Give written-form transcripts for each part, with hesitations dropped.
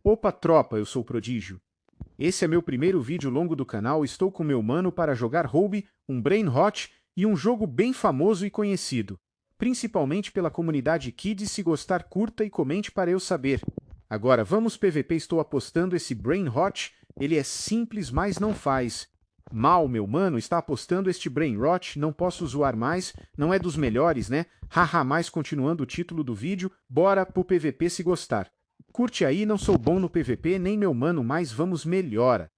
Opa, tropa, eu sou o Prodígio. Esse é meu primeiro vídeo longo do canal. Estou com meu mano para jogar Roube, um Brain Rot e um jogo bem famoso e conhecido, principalmente pela comunidade Kids. Se gostar, curta e comente para eu saber. Agora vamos PVP. Estou apostando esse Brain Rot. Ele é simples, mas não faz mal. Meu mano está apostando este Brain Rot. Não posso zoar mais, não é dos melhores, né? Haha, mas continuando o título do vídeo, bora pro PVP se gostar. Curte aí, não sou bom no PVP nem meu mano, mas vamos melhora.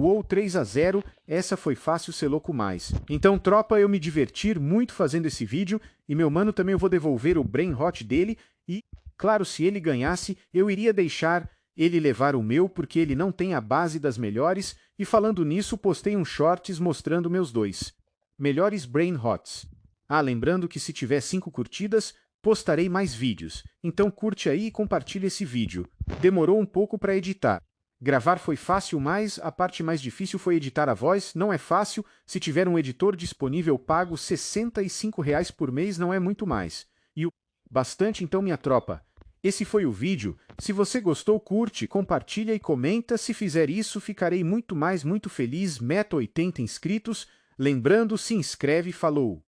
Uou, 3-0, essa foi fácil ser louco mais. Então, tropa, eu me divertir muito fazendo esse vídeo, e meu mano também eu vou devolver o Brain Rot dele, e, claro, se ele ganhasse, eu iria deixar ele levar o meu, porque ele não tem a base das melhores, e falando nisso, postei um shorts mostrando meus dois melhores Brain Rots. Ah, lembrando que se tiver 5 curtidas, postarei mais vídeos, então curte aí e compartilha esse vídeo. Demorou um pouco para editar. Gravar foi fácil, mas a parte mais difícil foi editar a voz. Não é fácil. Se tiver um editor disponível, pago R$ 65 por mês, não é muito mais. E o bastante, então, minha tropa. Esse foi o vídeo. Se você gostou, curte, compartilha e comenta. Se fizer isso, ficarei muito feliz. Meta 80 inscritos. Lembrando, se inscreve. Falou!